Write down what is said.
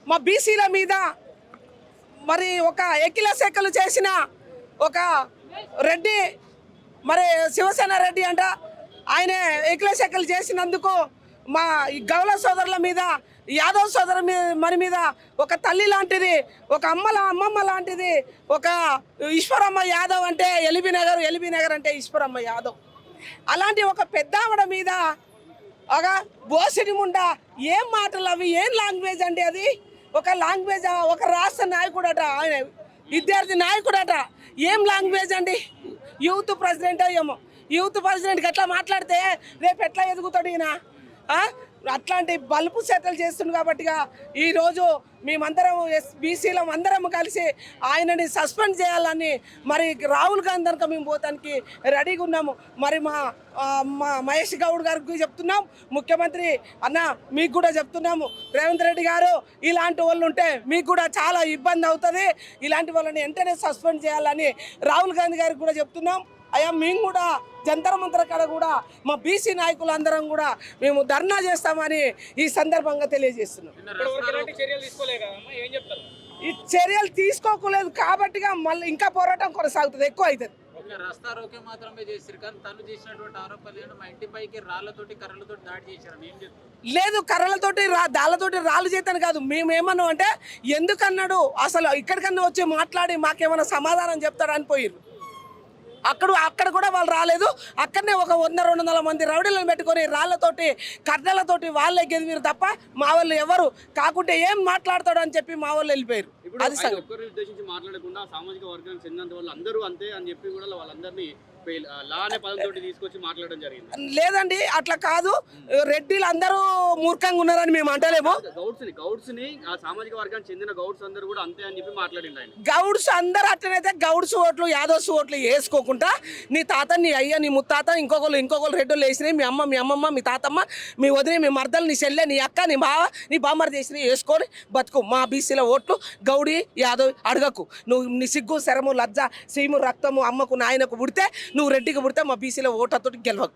మా బీసీల మీద మరి ఒక ఎకిల శాఖలు చేసిన ఒక రెడ్డి, మరి శివసేన రెడ్డి అంట, ఆయన ఎకిల శాఖలు చేసినందుకు మా ఈ గౌల సోదరుల మీద, యాదవ్ సోదరు మీద ఒక తల్లి లాంటిది, ఒక అమ్మమ్మ లాంటిది ఒక ఈశ్వరమ్మ యాదవ్ అంటే ఎల్బీ నగర్ అంటే ఈశ్వరమ్మ యాదవ్, అలాంటి ఒక పెద్ద ఆవిడ మీద ఒక బోసిడి ముండా ఏం మాటలు అవి, ఏం లాంగ్వేజ్ అండి అది? ఒక లాంగ్వేజ్, ఒక రాష్ట్ర నాయకుడట, ఆయన విద్యార్థి నాయకుడట, ఏం లాంగ్వేజ్ అండి? యూత్ ప్రెసిడెంట్ ఏమో, యూత్ ప్రెసిడెంట్కి ఎట్లా మాట్లాడితే రేపు ఎట్లా ఎదుగుతాడు ఈయన? అట్లాంటి బలుపు చేతలు చేస్తుంది కాబట్టిగా ఈరోజు మేమందరం బీసీలం అందరం కలిసి ఆయనని సస్పెండ్ చేయాలని మరి రాహుల్ గాంధీ కనుక మేము పోతానికి రెడీగా ఉన్నాము. మరి మా మహేష్ గౌడ్ గారికి చెప్తున్నాం, ముఖ్యమంత్రి అన్న మీకు కూడా చెప్తున్నాము, రేవంత్ రెడ్డి గారు ఇలాంటి వాళ్ళు ఉంటే మీకు కూడా చాలా ఇబ్బంది అవుతుంది, ఇలాంటి వాళ్ళని వెంటనే సస్పెండ్ చేయాలని రాహుల్ గాంధీ గారికి కూడా చెప్తున్నాం. అయ్యా మేము కూడా జంతర్ మంతర్ కాడ కూడా మా బీసీ నాయకులందరం కూడా మేము ధర్నా చేస్తామని ఈ సందర్భంగా తెలియజేస్తున్నాం. ఈ చర్యలు తీసుకోకలేదు కాబట్టిగా మళ్ళీ ఇంకా పోరాటం కొనసాగుతుంది, ఎక్కువ అవుతుంది. రస్తా రోకే మాత్రమే చేశారు కానీ తను చేసినటువంటి ఆరోపణలు మా ఇంటి పైకి రాళ్లతోటి కర్రలతోటి దాడి చేశారని ఏం చెప్తారు? లేదు, కర్రలతోటి దాళ్ళతోటి రాళ్ళు చేతాను కాదు. మేమేమన్నాం అంటే ఎందుకన్నాడు అసలు ఇక్కడికన్నా వచ్చి మాట్లాడి మాకేమైనా సమాధానం చెప్తాడని పోయిర్రు. అక్కడ కూడా వాళ్ళు రాలేదు. అక్కడనే ఒక 100-200 మంది రౌడీలను పెట్టుకొని రాళ్లతోటి కర్రలతోటి వాళ్ళే గెలిపారు తప్ప మా వాళ్ళు ఎవరు కాకుంటే ఏం మాట్లాడతాడు అని చెప్పి మా వాళ్ళు వెళ్ళిపోయారు. అది ఒక్కరిని ఉద్దేశించి మాట్లాడకుండా సామాజిక వర్గానికి చెందినంత వాళ్ళు అందరూ అంతే అని చెప్పి కూడా వాళ్ళందరినీ లా అనే పదంతో తీసుకొచ్చి మాట్లాడడం జరిగింది. లేదండి, అట్లా కాదు. రెడ్డిలు అందరూ మూర్ఖంగా ఉన్నారని మేము అంటలేము. గౌడ్స్ ని ఆ సామాజిక వర్గానికి చెందిన గౌడ్స్ అందరూ కూడా అంతే అని చెప్పి మాట్లాడింది ఆయన. గౌడ్స్ అందరూ అట్లనైతే గౌడ్స్ ఓట్లు యాదవ్స్ ఓట్లు వేసుకోకుండా నీ తాత, నీ అయ్య, నీ ముత్తాత, ఇంకొకరు రెడ్డిలు వేసినాయి, మీ అమ్మమ్మ, మీ తాతమ్మ, మీ వదిన, మీ మర్దలు, నీ చెల్లె, నీ అక్క, నీ బావ, నీ బామ్మర్ చేసినవి వేసుకొని బతుకు. మా బీసీల ఓట్లు గౌడి యాదవ్ అడగకు. నువ్వు నీ సిగ్గు శరము లజ్జ సీము రక్తము అమ్మకు నాయనకు పుడితే, నువ్వు రెడ్డికి పుడితే మా బీసీలో ఓట్లతో గెలవకు.